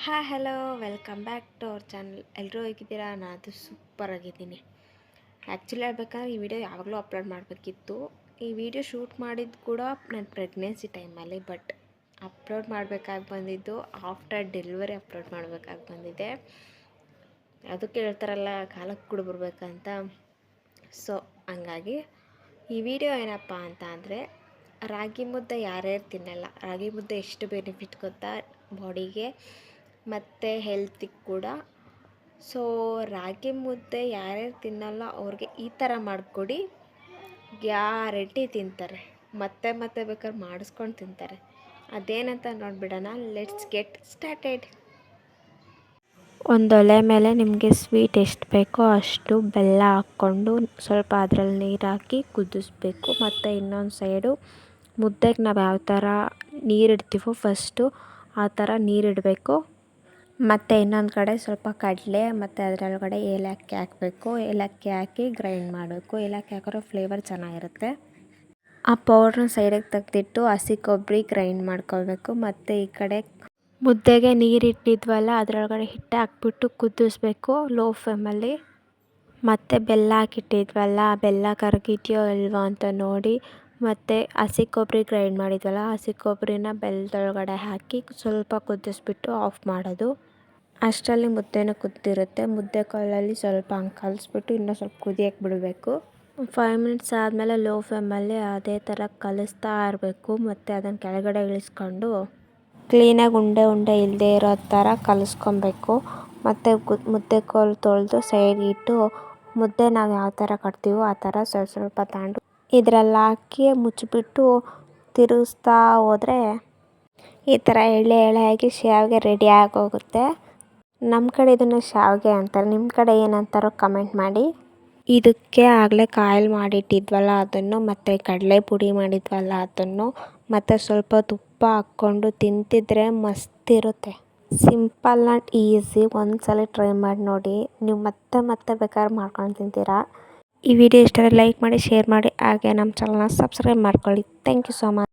Hello welcome back to our channel. ಎಲ್ಲರೂ ಹೇಗಿದ್ದೀರಾ? ನಾನು ಸೂಪರ್ ಆಗಿದ್ದೀನಿ. ಆ್ಯಕ್ಚುಲಿ ಹೇಳ್ಬೇಕಾದ್ರೆ ಈ ವಿಡಿಯೋ ಯಾವಾಗಲೂ ಅಪ್ಲೋಡ್ ಮಾಡಬೇಕಿತ್ತು. ಈ ವಿಡಿಯೋ ಶೂಟ್ ಮಾಡಿದ್ದು ಕೂಡ ನನ್ನ ಪ್ರೆಗ್ನೆನ್ಸಿ ಟೈಮಲ್ಲಿ, ಬಟ್ ಅಪ್ಲೋಡ್ ಮಾಡಬೇಕಾಗಿ ಬಂದಿದ್ದು ಆಫ್ಟರ್ ಡೆಲಿವರಿ ಅಪ್ಲೋಡ್ ಮಾಡಬೇಕಾಗಿ ಬಂದಿದೆ. ಅದಕ್ಕೆ ಹೇಳ್ತಾರಲ್ಲ ಕಾಲಕ್ಕೆ ಕೂಡ ಬರ್ಬೇಕಂತ. ಸೊ ಹಂಗಾಗಿ ಈ ವಿಡಿಯೋ ಏನಪ್ಪ ಅಂತ ಅಂದರೆ, ರಾಗಿ ಮುದ್ದೆ ಯಾರ್ಯಾರು ತಿನ್ನಲ್ಲ, ರಾಗಿ ಮುದ್ದೆ ಎಷ್ಟು ಬೆನಿಫಿಟ್ ಗೊತ್ತಾ ಬಾಡಿಗೆ ಮತ್ತು ಹೆಲ್ತಿಗೆ ಕೂಡ. ಸೊ ರಾಗಿ ಮುದ್ದೆ ಯಾರ್ಯಾರು ತಿನ್ನಲ್ಲ ಅವ್ರಿಗೆ ಈ ಥರ ಮಾಡಿಕೊಡಿ, ಗ್ಯಾರಂಟಿ ತಿಂತಾರೆ. ಮತ್ತೆ ಮತ್ತೆ ಬೇಕಾದ್ರೆ ಮಾಡಿಸ್ಕೊಂಡು ತಿಂತಾರೆ. ಅದೇನಂತ ನೋಡಿಬಿಡೋಣ. Let's get started. ಒಂದು ಒಲೆ ಮೇಲೆ ನಿಮಗೆ ಸ್ವೀಟ್ ಎಷ್ಟು ಬೇಕೋ ಅಷ್ಟು ಬೆಲ್ಲ ಹಾಕ್ಕೊಂಡು ಸ್ವಲ್ಪ ಅದರಲ್ಲಿ ನೀರು ಹಾಕಿ ಕುದಿಸ್ಬೇಕು. ಮತ್ತು ಇನ್ನೊಂದು ಸೈಡು ಮುದ್ದೆಗೆ ನಾವು ಯಾವ ಥರ ನೀರಿಡ್ತೀವೋ ಫಸ್ಟು ಆ ಥರ ನೀರಿಡಬೇಕು. ಮತ್ತು ಇನ್ನೊಂದು ಕಡೆ ಸ್ವಲ್ಪ ಕಡಲೆ ಮತ್ತು ಅದರೊಳಗಡೆ ಏಲಕ್ಕಿ ಹಾಕಬೇಕು. ಏಲಕ್ಕಿ ಹಾಕಿ ಗ್ರೈಂಡ್ ಮಾಡಬೇಕು. ಏಲಕ್ಕಿ ಹಾಕಿದ್ರೆ ಫ್ಲೇವರ್ ಚೆನ್ನಾಗಿರುತ್ತೆ. ಆ ಪೌಡ್ರನ್ನ ಸೈಡಿಗೆ ತೆಗೆದಿಟ್ಟು ಹಸಿ ಕೊಬ್ಬರಿ ಗ್ರೈಂಡ್ ಮಾಡ್ಕೊಳ್ಬೇಕು. ಮತ್ತು ಈ ಕಡೆ ಮುದ್ದೆಗೆ ನೀರಿಟ್ಟಿದ್ವಲ್ಲ ಅದರೊಳಗಡೆ ಹಿಟ್ಟು ಹಾಕ್ಬಿಟ್ಟು ಕುದಿಸ್ಬೇಕು ಲೋ ಫ್ಲೇಮಲ್ಲಿ. ಮತ್ತು ಬೆಲ್ಲ ಹಾಕಿಟ್ಟಿದ್ವಲ್ಲ, ಬೆಲ್ಲ ಕರಗಿದೆಯೋ ಇಲ್ವೋ ಅಂತ ನೋಡಿ. ಮತ್ತು ಹಸಿ ಕೊಬ್ಬರಿ ಗ್ರೈಂಡ್ ಮಾಡಿದ್ವಲ್ಲ, ಹಸಿ ಕೊಬ್ಬರಿನ ಬೆಲ್ಲದೊಳಗಡೆ ಹಾಕಿ ಸ್ವಲ್ಪ ಕುದಿಸ್ಬಿಟ್ಟು ಆಫ್ ಮಾಡೋದು. ಅಷ್ಟರಲ್ಲಿ ಮುದ್ದೆನೂ ಕುದ್ದಿರುತ್ತೆ. ಮುದ್ದೆ ಕಲ್ಲಲ್ಲಿ ಸ್ವಲ್ಪ ಹಂಗೆ ಕಲಿಸ್ಬಿಟ್ಟು ಇನ್ನೂ ಸ್ವಲ್ಪ ಕುದಿಯೋಕ್ಕೆ ಬಿಡಬೇಕು. 5 ಮಿನಿಟ್ಸ್ ಆದಮೇಲೆ ಲೋ ಫ್ಲೇಮಲ್ಲಿ ಅದೇ ಥರ ಕಲಿಸ್ತಾ ಇರಬೇಕು. ಮತ್ತು ಅದನ್ನು ಕೆಳಗಡೆ ಇಳಿಸ್ಕೊಂಡು ಕ್ಲೀನಾಗಿ ಉಂಡೆ ಉಂಡೆ ಇಲ್ಲದೆ ಇರೋ ಥರ ಕಲಿಸ್ಕೊಬೇಕು. ಮತ್ತು ಮುದ್ದೆ ಕೋಲು ತೊಳೆದು ಸೈಡಿಗಿಟ್ಟು ಮುದ್ದೆ ನಾವು ಯಾವ ಥರ ಕಟ್ತೀವೋ ಆ ಥರ ಸ್ವಲ್ಪ ಸ್ವಲ್ಪ ತಗೊಂಡು ಇದರಲ್ಲಿ ಹಾಕಿ ಮುಚ್ಚಿಬಿಟ್ಟು ತಿರುಗಿಸ್ತಾ ಹೋದರೆ ಈ ಥರ ಎಳೆ ಎಳೆಯಾಗಿ ಶಾವಿಗೆ ರೆಡಿ ಆಗೋಗುತ್ತೆ. ನಮ್ಮ ಕಡೆ ಇದನ್ನು ಶಾವಿಗೆ ಅಂತಾರೆ, ನಿಮ್ಮ ಕಡೆ ಏನಂತಾರೋ ಕಮೆಂಟ್ ಮಾಡಿ. ಇದಕ್ಕೆ ಆಗಲೇ ಕಾಯಿಲ್ ಮಾಡಿಟ್ಟಿದ್ವಲ್ಲ ಅದನ್ನು, ಮತ್ತು ಕಡಲೆ ಪುಡಿ ಮಾಡಿದ್ವಲ್ಲ ಅದನ್ನು, ಮತ್ತು ಸ್ವಲ್ಪ ತುಪ್ಪ ಹಾಕ್ಕೊಂಡು ತಿಂತಿದ್ರೆ ಮಸ್ತಿರುತ್ತೆ. Simple and easy. ಒಂದ್ಸಲ ಟ್ರೈ ಮಾಡಿ ನೋಡಿ, ನೀವು ಮತ್ತೆ ಮತ್ತೆ ಬೇಕಾದ್ರೆ ಮಾಡ್ಕೊಂಡು ತಿಂತೀರಾ. ಈ ವಿಡಿಯೋ ಇಷ್ಟ ಲೈಕ್ ಮಾಡಿ, ಶೇರ್ ಮಾಡಿ, ಹಾಗೆ ನಮ್ಮ ಚಾನಲ್ನ ಸಬ್ಸ್ಕ್ರೈಬ್ ಮಾಡ್ಕೊಳ್ಳಿ. Thank you so much.